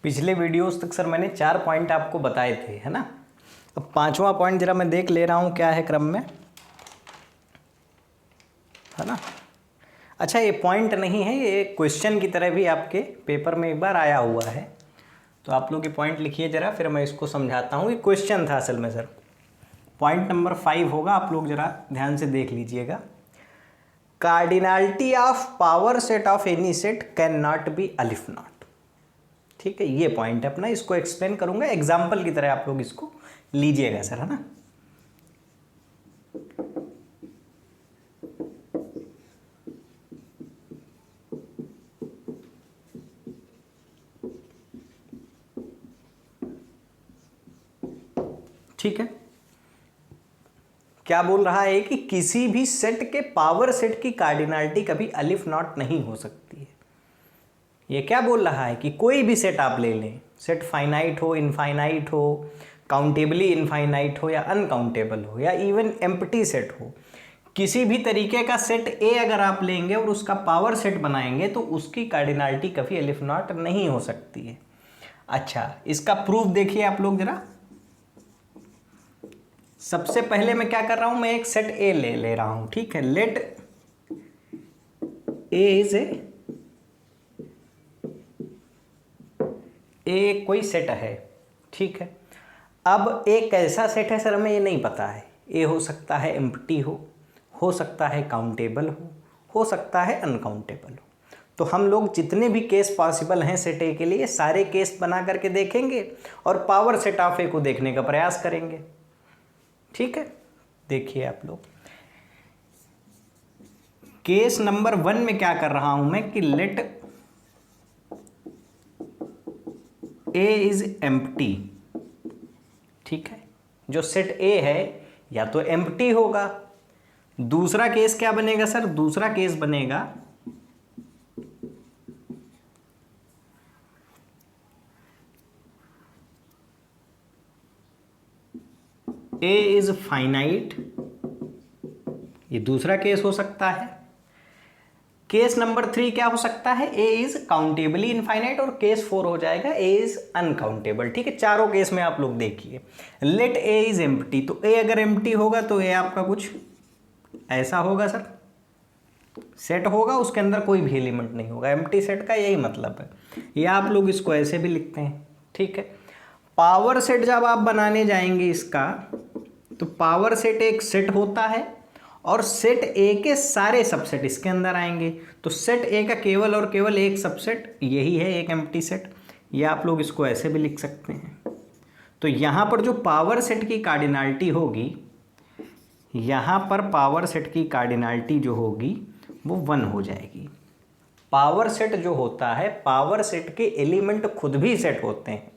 पिछले वीडियोस तक सर मैंने 4 पॉइंट आपको बताए थे, है ना। अब 5वां पॉइंट जरा मैं देख ले रहा हूँ क्या है क्रम में, है ना। अच्छा, ये पॉइंट नहीं है, ये क्वेश्चन की तरह भी आपके पेपर में एक बार आया हुआ है, तो आप लोग ये पॉइंट लिखिए जरा, फिर मैं इसको समझाता हूँ। ये क्वेश्चन था असल में सर। पॉइंट नंबर 5 होगा, आप लोग जरा ध्यान से देख लीजिएगा। Cardinality of power set of any set can not be अलिफ नॉट। ठीक है, ये पॉइंट है अपना, इसको एक्सप्लेन करूंगा एग्जाम्पल की तरह, आप लोग इसको लीजिएगा सर, है ना। ठीक है, क्या बोल रहा है कि किसी भी सेट के पावर सेट की कार्डिनलिटी कभी अलिफ नॉट नहीं हो सकती है। ये क्या बोल रहा है कि कोई भी सेट आप ले लें, सेट फाइनाइट हो, इनफाइनाइट हो, काउंटेबली इनफाइनाइट हो या अनकाउंटेबल हो या इवन एम्प्टी सेट हो, किसी भी तरीके का सेट ए अगर आप लेंगे और उसका पावर सेट बनाएंगे तो उसकी कार्डिनलिटी कभी अलिफ नॉट नहीं हो सकती है। अच्छा, इसका प्रूफ देखिए आप लोग जरा। सबसे पहले मैं क्या कर रहा हूं, मैं एक सेट ए ले रहा हूं, ठीक है। लेट ए इज ए कोई सेट है, ठीक है। अब एक कैसा सेट है सर, हमें ये नहीं पता है। ए हो सकता है एम्प्टी हो सकता है काउंटेबल हो सकता है अनकाउंटेबल हो। तो हम लोग जितने भी केस पॉसिबल हैं सेट ए के लिए, सारे केस बना करके देखेंगे और पावर सेट ऑफ ए को देखने का प्रयास करेंगे, ठीक है। देखिए आप लोग, केस नंबर 1 में क्या कर रहा हूं मैं कि लेट ए इज एम्प्टी, ठीक है। जो सेट ए है या तो एम्प्टी होगा। दूसरा केस क्या बनेगा सर, दूसरा केस बनेगा ए इज फाइनाइट, ये दूसरा केस हो सकता है। केस नंबर 3 क्या हो सकता है, ए इज काउंटेबली इनफाइनाइट, और केस 4 हो जाएगा ए इज अनकाउंटेबल, ठीक है। चारों केस में आप लोग देखिए। लेट ए इज एम्प्टी, तो ए अगर एम्प्टी होगा तो ए आपका कुछ ऐसा होगा सर, सेट होगा उसके अंदर कोई भी एलिमेंट नहीं होगा। एम्प्टी सेट का यही मतलब है। या आप लोग इसको ऐसे भी लिखते हैं, ठीक है। पावर सेट जब आप बनाने जाएंगे इसका, तो पावर सेट एक सेट होता है और सेट ए के सारे सबसेट इसके अंदर आएंगे। तो सेट ए का केवल और केवल एक सबसेट यही है, एक एम्प्टी सेट। या आप लोग इसको ऐसे भी लिख सकते हैं। तो यहाँ पर जो पावर सेट की कार्डिनलिटी होगी, यहाँ पर पावर सेट की कार्डिनलिटी जो होगी वो 1 हो जाएगी। पावर सेट जो होता है, पावर सेट के एलिमेंट खुद भी सेट होते हैं।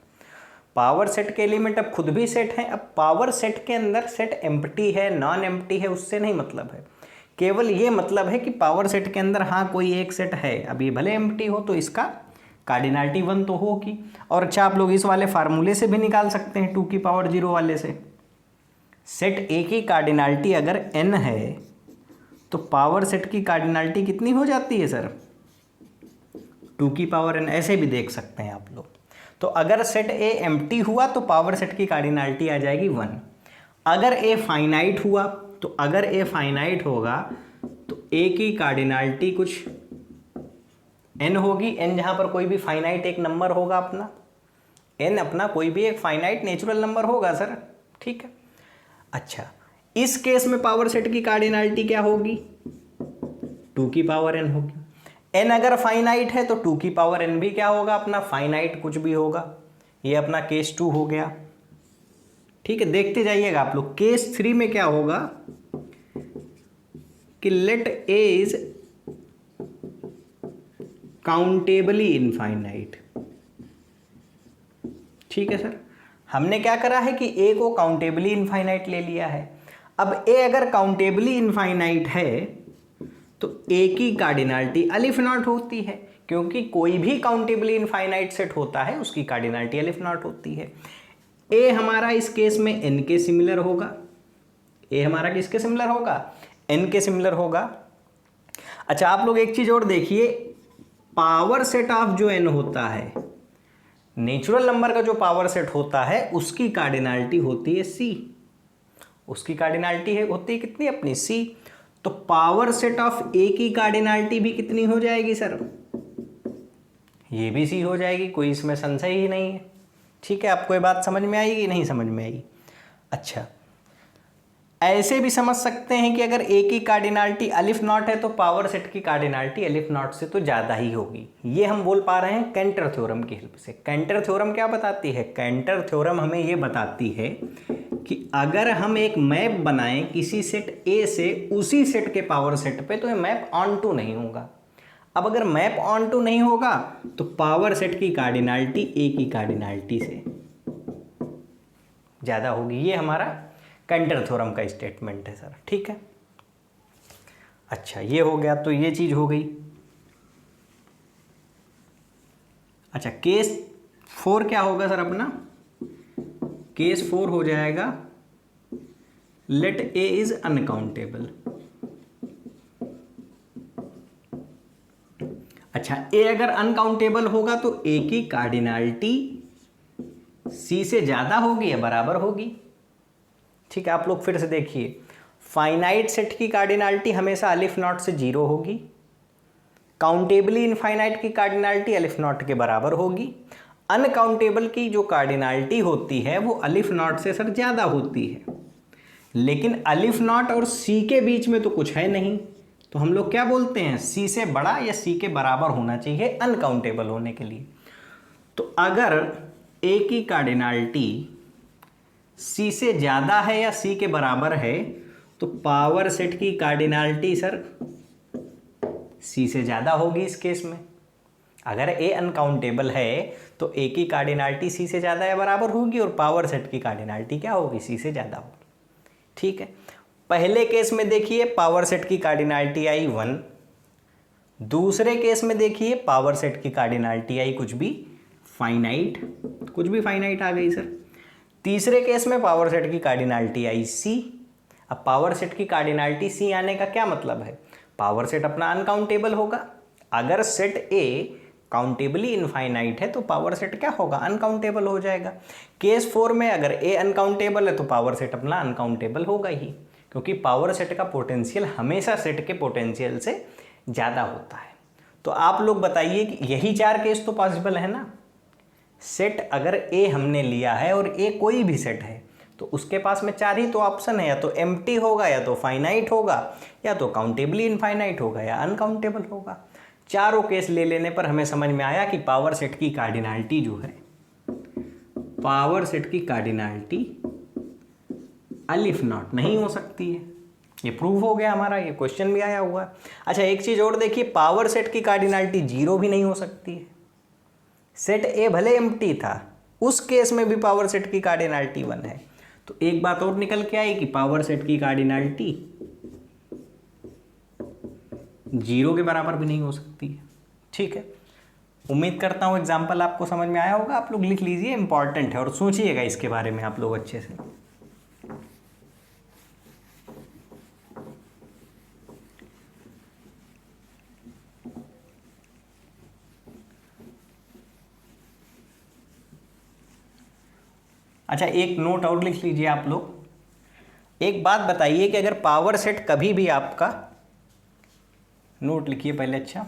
पावर सेट के एलिमेंट अब खुद भी सेट हैं। अब पावर सेट के अंदर सेट एम्प्टी है नॉन एम्प्टी है उससे नहीं मतलब है, केवल ये मतलब है कि पावर सेट के अंदर हाँ कोई एक सेट है, अब ये भले एम्प्टी हो तो इसका कार्डिनलिटी 1 तो होगी। और अच्छा, आप लोग इस वाले फार्मूले से भी निकाल सकते हैं 2 की पावर 0 वाले से। सेट ए की कार्डिनलिटी अगर n है तो पावर सेट की कार्डिनलिटी कितनी हो जाती है सर, 2 की पावर n, ऐसे भी देख सकते हैं आप लोग। तो अगर सेट ए एम्प्टी हुआ तो पावर सेट की कार्डिनलिटी आ जाएगी 1। अगर ए फाइनाइट हुआ, तो अगर ए फाइनाइट होगा तो ए की कार्डिनलिटी कुछ n होगी। n जहाँ पर कोई भी फाइनाइट एक नंबर होगा अपना, n अपना कोई भी एक फाइनाइट नेचुरल नंबर होगा सर, ठीक है। अच्छा, इस केस में पावर सेट की कार्डिनलिटी क्या होगी, 2 की पावर n होगी। n अगर फाइनाइट है तो 2 की पावर n भी क्या होगा अपना, फाइनाइट कुछ भी होगा। ये अपना केस 2 हो गया, ठीक है। देखते जाइएगा आप लोग। केस 3 में क्या होगा कि let A is countably infinite, ठीक है सर। हमने क्या करा है कि ए को काउंटेबली इनफाइनाइट ले लिया है। अब ए अगर काउंटेबली इनफाइनाइट है तो ए की कार्डिनलिटी अलिफ नॉट होती है, क्योंकि कोई भी काउंटेबली इनफाइनाइट सेट होता है उसकी कार्डिनलिटी अलिफ नॉट होती है। ए हमारा इस केस में n के सिमिलर होगा। ए हमारा किसके सिमिलर होगा, n के सिमिलर होगा। अच्छा, आप लोग एक चीज और देखिए, पावर सेट ऑफ जो n होता है नेचुरल नंबर का जो पावर सेट होता है उसकी कार्डिनैलिटी होती है सी, उसकी कार्डिनैलिटी है होती है कितनी अपनी सी। तो पावर सेट ऑफ ए की कार्डिनैलिटी भी कितनी हो जाएगी सर, ये भी सी हो जाएगी, कोई इसमें संशय ही नहीं है। ठीक है, आपको ये बात समझ में आएगी नहीं समझ में आई? अच्छा, ऐसे भी समझ सकते हैं कि अगर ए की कार्डिनैलिटी अलिफ नॉट है तो पावर सेट की कार्डिनैलिटी अलिफ नॉट से तो ज़्यादा ही होगी। ये हम बोल पा रहे हैं कैंटर थ्योरम की हेल्प से। कैंटर थ्योरम क्या बताती है? कैंटर थ्योरम हमें ये बताती है कि अगर हम एक मैप बनाएं किसी सेट ए से उसी सेट के पावर सेट पे, तो ये मैप ऑन टू नहीं होगा। अब अगर मैप ऑन टू नहीं होगा तो पावर सेट की कार्डिनैलिटी ए की कार्डिनैलिटी से ज़्यादा होगी। ये हमारा कैंटर थ्योरम का स्टेटमेंट है सर। ठीक है, अच्छा ये हो गया, तो ये चीज़ हो गई। अच्छा, केस 4 क्या होगा सर अपना? केस 4 हो जाएगा लेट ए इज अनकाउंटेबल। अच्छा, ए अगर अनकाउंटेबल होगा तो ए की कार्डिनैलिटी सी से ज़्यादा होगी या बराबर होगी? ठीक है, आप लोग फिर से देखिए, फाइनाइट सेट की कार्डिनैलिटी हमेशा अलिफ नॉट से 0 होगी, काउंटेबली इनफाइनाइट की कार्डिनैलिटी अलिफ नॉट के बराबर होगी, अनकाउंटेबल की जो कार्डिनैलिटी होती है वो अलिफ नॉट से सर ज़्यादा होती है। लेकिन अलिफ नॉट और सी के बीच में तो कुछ है नहीं, तो हम लोग क्या बोलते हैं? सी से बड़ा या सी के बराबर होना चाहिए अनकाउंटेबल होने के लिए। तो अगर ए की कार्डिनैलिटी सी से ज़्यादा है या सी के बराबर है तो पावर सेट की कार्डिनैलिटी सर सी से ज़्यादा होगी इस केस में। अगर ए अनकाउंटेबल है तो ए की कार्डिनैलिटी सी से ज़्यादा या बराबर होगी और पावर सेट की कार्डिनैलिटी क्या होगी? सी से ज़्यादा होगी। ठीक है, पहले केस में देखिए पावर सेट की कार्डिनैलिटी आई 1, दूसरे केस में देखिए पावर सेट की कार्डिनैलिटी आई कुछ भी फाइनाइट, कुछ भी फाइनाइट आ गई सर। तीसरे केस में पावर सेट की कार्डिनैलिटी आई सी। अब पावर सेट की कार्डिनैलिटी सी आने का क्या मतलब है? पावर सेट अपना अनकाउंटेबल होगा। अगर सेट ए काउंटेबली इनफाइनाइट है तो पावर सेट क्या होगा? अनकाउंटेबल हो जाएगा। केस 4 में अगर ए अनकाउंटेबल है तो पावर सेट अपना अनकाउंटेबल होगा ही, क्योंकि पावर सेट का पोटेंशियल हमेशा सेट के पोटेंशियल से ज़्यादा होता है। तो आप लोग बताइए कि यही 4 केस तो पॉसिबल है ना। सेट अगर ए हमने लिया है और ए कोई भी सेट है तो उसके पास में 4 ही तो ऑप्शन है, या तो एम्प्टी होगा, या तो फाइनाइट होगा, या तो काउंटेबली इनफाइनाइट होगा, या अनकाउंटेबल होगा। चारों केस ले लेने पर हमें समझ में आया कि पावर सेट की कार्डिनैलिटी जो है, पावर सेट की कार्डिनैलिटी अलिफ नॉट नहीं हो सकती है। ये प्रूव हो गया हमारा, ये क्वेश्चन भी आया हुआ है। अच्छा, एक चीज़ और देखिए, पावर सेट की कार्डिनैलिटी 0 भी नहीं हो सकती है। सेट ए भले एम्प्टी था, उस केस में भी पावर सेट की कार्डिनैलिटी 1 है। तो एक बात और निकल के आई कि पावर सेट की कार्डिनैलिटी 0 के बराबर भी नहीं हो सकती है। ठीक है, उम्मीद करता हूँ एग्जाम्पल आपको समझ में आया होगा। आप लोग लिख लीजिए, इंपॉर्टेंट है, और सोचिएगा इसके बारे में आप लोग अच्छे से। अच्छा, एक नोट और लिख लीजिए आप लोग। एक बात बताइए कि अगर पावर सेट कभी भी आपका, नोट लिखिए पहले। अच्छा,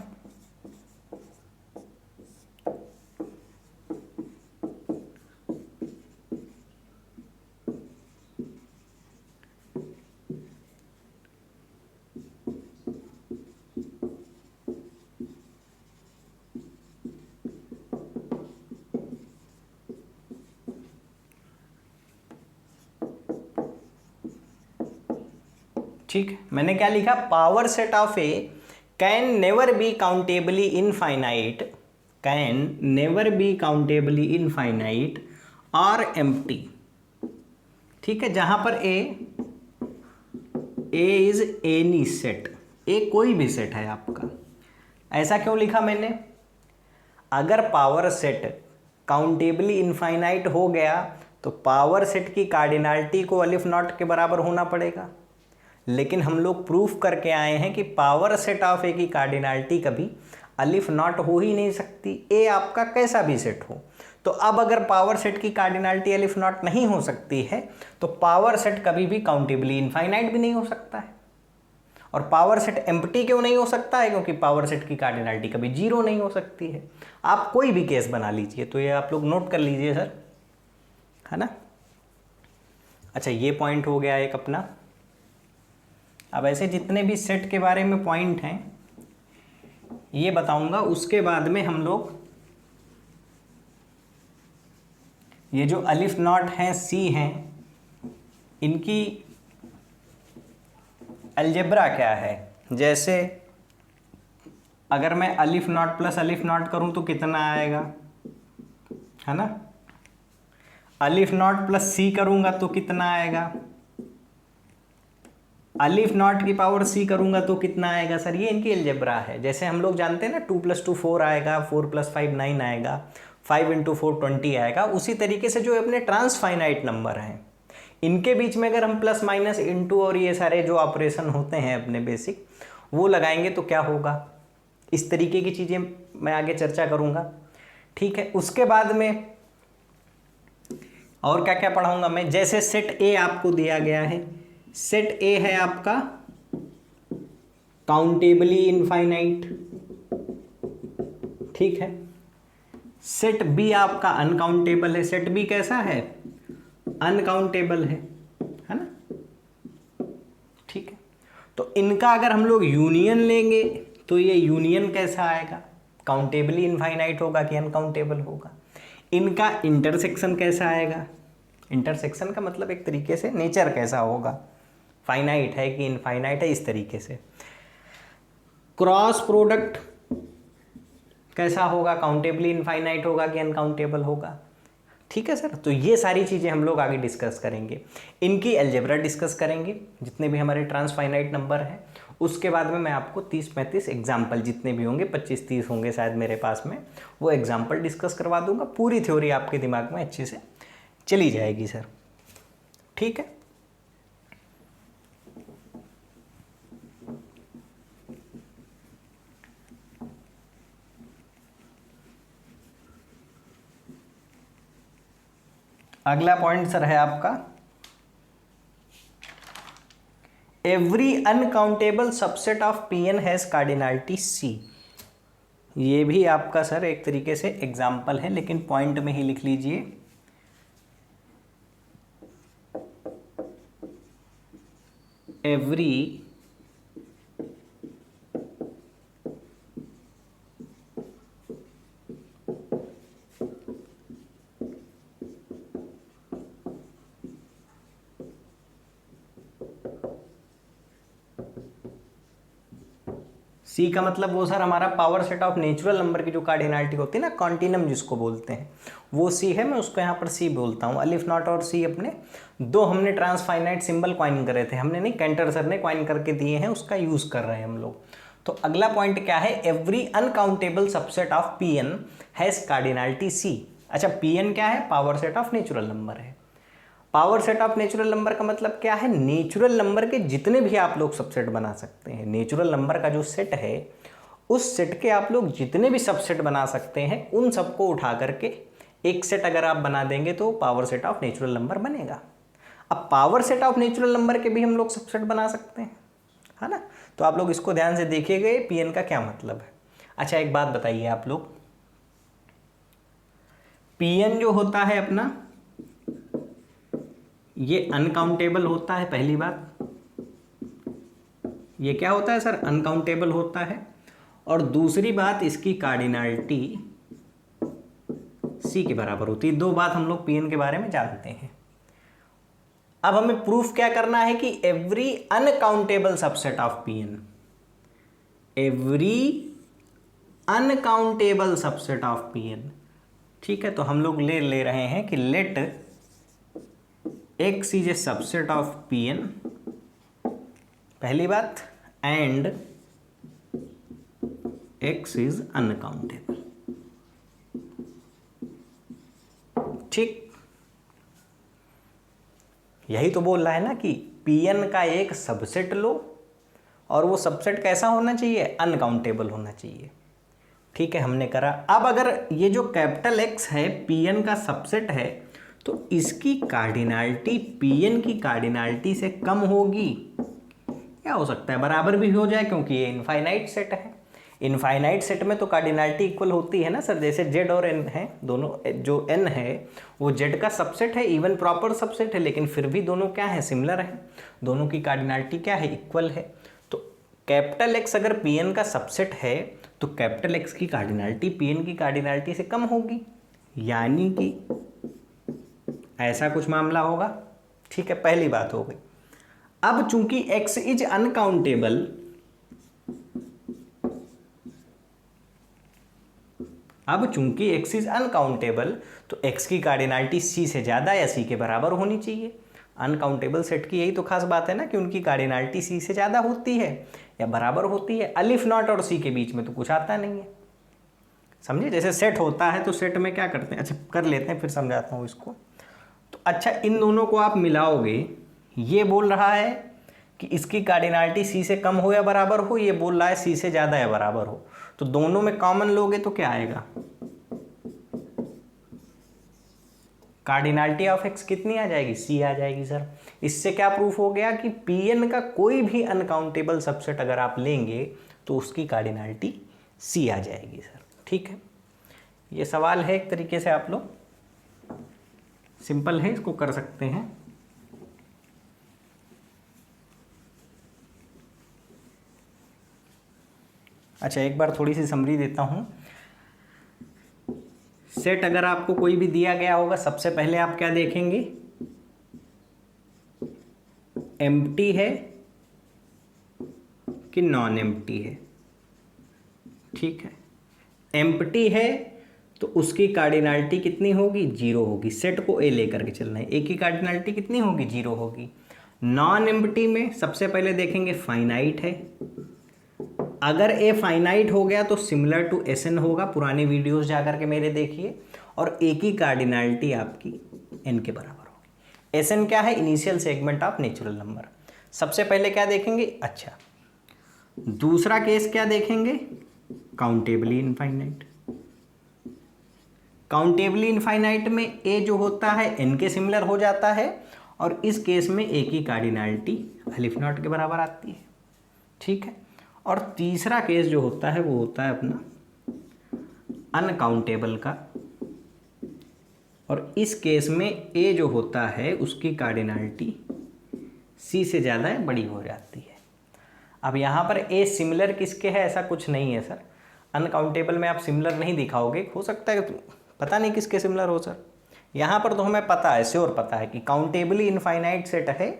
ठीक है, मैंने क्या लिखा? Power set of A can never be countably infinite, can never be countably infinite और एम्प्टी। ठीक है, जहां पर ए इज एनी सेट, ए कोई भी सेट है आपका। ऐसा क्यों लिखा मैंने? अगर पावर सेट काउंटेबली इनफाइनाइट हो गया तो पावर सेट की कार्डिनैलिटी को अलिफ नॉट के बराबर होना पड़ेगा। लेकिन हम लोग प्रूफ करके आए हैं कि पावर सेट ऑफ ए की कार्डिनैलिटी कभी अलिफ नॉट हो ही नहीं सकती, ए आपका कैसा भी सेट हो। तो अब अगर पावर सेट की कार्डिनैलिटी एलिफ नॉट नहीं हो सकती है तो पावर सेट कभी भी काउंटेबली इनफाइनाइट भी नहीं हो सकता है। और पावर सेट एम्प्टी क्यों नहीं हो सकता है? क्योंकि पावर सेट की कार्डिनैलिटी कभी जीरो नहीं हो सकती है। आप कोई भी केस बना लीजिए, तो ये आप लोग नोट कर लीजिए सर, है ना। अच्छा, ये पॉइंट हो गया एक अपना। अब ऐसे जितने भी सेट के बारे में पॉइंट हैं ये बताऊंगा, उसके बाद में हम लोग ये जो अलिफ नॉट हैं, सी हैं, इनकी अलजेब्रा क्या है। जैसे अगर मैं अलिफ नॉट प्लस अलिफ नॉट करूं तो कितना आएगा, है ना। अलिफ नॉट प्लस सी करूंगा तो कितना आएगा, अलिफ नॉट की पावर सी करूंगा तो कितना आएगा सर, ये इनकी अलजेब्रा है। जैसे हम लोग जानते हैं ना 2 + 2 4 आएगा, 4 + 5 9 आएगा, 5 × 4 20 आएगा। उसी तरीके से जो अपने ट्रांसफाइनाइट नंबर हैं इनके बीच में अगर हम प्लस माइनस इंटू और ये सारे जो ऑपरेशन होते हैं अपने बेसिक वो लगाएंगे तो क्या होगा, इस तरीके की चीज़ें मैं आगे चर्चा करूँगा, ठीक है। उसके बाद में और क्या क्या पढ़ाऊँगा मैं। जैसे सेट ए आपको दिया गया है, सेट ए है आपका काउंटेबली इनफाइनाइट, ठीक है। सेट बी आपका अनकाउंटेबल है। सेट बी कैसा है, अनकाउंटेबल है ना, ठीक है। तो इनका अगर हम लोग यूनियन लेंगे तो ये यूनियन कैसा आएगा, काउंटेबली इनफाइनाइट होगा कि अनकाउंटेबल होगा। इनका इंटरसेक्शन कैसा आएगा, इंटरसेक्शन का मतलब एक तरीके से नेचर कैसा होगा, फाइनाइट है कि इनफाइनाइट है, इस तरीके से। क्रॉस प्रोडक्ट कैसा होगा, काउंटेबली इनफाइनाइट होगा कि अनकाउंटेबल होगा, ठीक है सर। तो ये सारी चीज़ें हम लोग आगे डिस्कस करेंगे, इनकी अलजेब्रा डिस्कस करेंगे जितने भी हमारे ट्रांसफाइनाइट नंबर हैं। उसके बाद में मैं आपको 30-35 एग्जाम्पल जितने भी होंगे, 25-30 होंगे शायद मेरे पास में, वो एग्जाम्पल डिस्कस करवा दूंगा। पूरी थ्योरी आपके दिमाग में अच्छे से चली जाएगी सर, ठीक है। अगला पॉइंट सर है आपका every uncountable subset of Pn has cardinality C। ये भी आपका सर एक तरीके से एग्जाम्पल है, लेकिन पॉइंट में ही लिख लीजिए। एवरी सी का मतलब वो सर हमारा power set of natural number की जो कार्डिनैलिटी होती है ना, कॉन्टिनम जिसको बोलते हैं, वो सी है। मैं उसको यहाँ पर सी बोलता हूँ। अलिफ नॉट और सी अपने दो हमने ट्रांसफाइनाइट सिंबल क्वाइन करे थे, हमने नहीं, कैंटर सर ने क्वाइन करके दिए हैं, उसका यूज़ कर रहे हैं हम लोग। तो अगला पॉइंट क्या है, every uncountable subset of Pn has cardinality C. अच्छा, Pn क्या है, power set of natural number है। Power set of natural number का मतलब क्या है, नेचुरल नंबर के जितने भी आप लोग सबसेट बना सकते हैं। नेचुरल नंबर का जो सेट है उस सेट के आप लोग जितने भी सबसेट बना सकते हैं उन सबको उठा करके एक सेट अगर आप बना देंगे तो power set of natural number बनेगा। अब power set of natural number के भी हम लोग सबसेट बना सकते हैं, है ना। तो आप लोग इसको ध्यान से देखिएगा, Pn का क्या मतलब है। अच्छा, एक बात बताइए आप लोग, Pn जो होता है अपना ये अनकाउंटेबल होता है, पहली बात। ये क्या होता है सर, अनकाउंटेबल होता है। और दूसरी बात, इसकी कार्डिनैलिटी सी के बराबर होती है। दो बात हम लोग Pn के बारे में जानते हैं। अब हमें प्रूफ क्या करना है कि every uncountable subset of Pn, every uncountable subset of Pn, ठीक है। तो हम लोग ले रहे हैं कि let X is a subset of Pn, पहली बात, एंड X इज अनकाउंटेबल, ठीक। यही तो बोल रहा है ना कि Pn का एक सबसेट लो और वो सबसेट कैसा होना चाहिए, अनकाउंटेबल होना चाहिए, ठीक है, हमने करा। अब अगर ये जो कैपिटल एक्स है Pn का सबसेट है तो इसकी कार्डिनैलिटी Pn की कार्डिनैलिटी से कम होगी। क्या हो सकता है, बराबर भी हो जाए, क्योंकि ये इनफाइनाइट सेट है। इनफाइनाइट सेट में तो कार्डिनैलिटी इक्वल होती है ना सर, जैसे z और n है दोनों, जो n है वो z का सबसेट है, इवन प्रॉपर सबसेट है, लेकिन फिर भी दोनों क्या है, सिमिलर है, दोनों की कार्डिनैलिटी क्या है, इक्वल है। तो कैपिटल एक्स अगर Pn का सबसेट है तो कैपिटल एक्स की कार्डिनैलिटी Pn की कार्डिनैलिटी से कम होगी, यानी कि ऐसा कुछ मामला होगा। ठीक है, पहली बात हो गई। अब चूंकि x इज अनकाउंटेबल, तो x की कार्डिनैलिटी c से ज़्यादा या c के बराबर होनी चाहिए। अनकाउंटेबल सेट की यही तो खास बात है ना कि उनकी कार्डिनैलिटी c से ज़्यादा होती है या बराबर होती है। अलिफ नॉट और c के बीच में तो कुछ आता नहीं है, समझे। जैसे सेट होता है तो सेट में क्या करते हैं, अच्छा कर लेते हैं फिर समझाता हूँ इसको। तो अच्छा, इन दोनों को आप मिलाओगे, ये बोल रहा है कि इसकी कार्डिनैलिटी c से कम हो या बराबर हो, ये बोल रहा है c से ज़्यादा या बराबर हो, तो दोनों में कॉमन लोगे तो क्या आएगा, कार्डिनैलिटी ऑफ x कितनी आ जाएगी, c आ जाएगी सर। इससे क्या प्रूफ हो गया कि Pn का कोई भी अनकाउंटेबल सबसेट अगर आप लेंगे तो उसकी कार्डिनैलिटी c आ जाएगी सर। ठीक है, ये सवाल है एक तरीके से, आप लोग सिंपल है, इसको कर सकते हैं। अच्छा, एक बार थोड़ी सी समरी देता हूँ। सेट अगर आपको कोई भी दिया गया होगा, सबसे पहले आप क्या देखेंगे, एम्प्टी है कि नॉन एम्प्टी है। ठीक है, एम्प्टी है तो उसकी कार्डिनैलिटी कितनी होगी, 0 होगी। सेट को ए लेकर के चलना है, ए की कार्डिनैलिटी कितनी होगी, 0 होगी। नॉन एम्प्टी में सबसे पहले देखेंगे फाइनाइट है, अगर ए फाइनाइट हो गया तो सिमिलर टू एसएन होगा, पुरानी वीडियोस जाकर के मेरे देखिए, और ए की कार्डिनैलिटी आपकी एन के बराबर होगी। एसएन क्या है, initial segment of natural number. सबसे पहले क्या देखेंगे, अच्छा दूसरा केस क्या देखेंगे, काउंटेबली इनफाइनाइट। काउंटेबली इनफाइनाइट में ए जो होता है एन के सिमिलर हो जाता है, और इस केस में ए की कार्डिनैलिटी अलिफ नॉट के बराबर आती है। ठीक है, और तीसरा केस जो होता है वो होता है अपना अनकाउंटेबल का, और इस केस में ए जो होता है उसकी कार्डिनैलिटी सी से ज़्यादा या बड़ी हो जाती है। अब यहाँ पर ए सिमिलर किसके है, ऐसा कुछ नहीं है सर। अनकाउंटेबल में आप सिमिलर नहीं दिखाओगे, हो सकता है पता नहीं किसके सिमिलर हो सर। यहाँ पर तो हमें पता है, श्योर पता है कि काउंटेबली इनफाइनाइट सेट है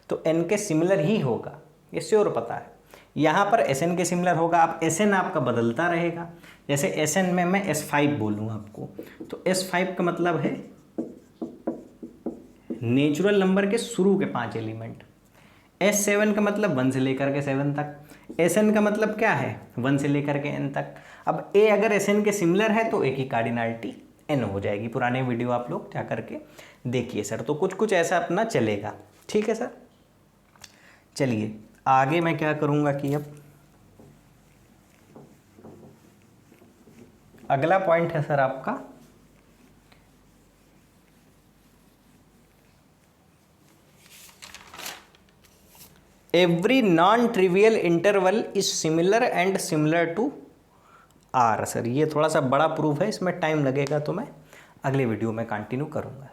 तो एन के सिमिलर ही होगा, ये श्योर पता है। यहाँ पर एस एन के सिमिलर होगा। अब एस एन आपका बदलता रहेगा, जैसे एस एन में मैं S5 बोलूँ आपको, तो S5 का मतलब है नेचुरल नंबर के शुरू के 5 एलिमेंट। S7 का मतलब 1 से लेकर के 7 तक। Sn का मतलब क्या है, 1 से लेकर के n तक। अब A अगर Sn के सिमिलर है तो A की कार्डिनैलिटी n हो जाएगी। पुराने वीडियो आप लोग जा करके देखिए सर। तो कुछ कुछ ऐसा अपना चलेगा, ठीक है सर। चलिए आगे मैं क्या करूँगा कि अब अगला पॉइंट है सर आपका every non trivial interval is similar and similar to R. Sir ये थोड़ा सा बड़ा प्रूफ है, इसमें टाइम लगेगा तो मैं अगले वीडियो में कंटिन्यू करूँगा।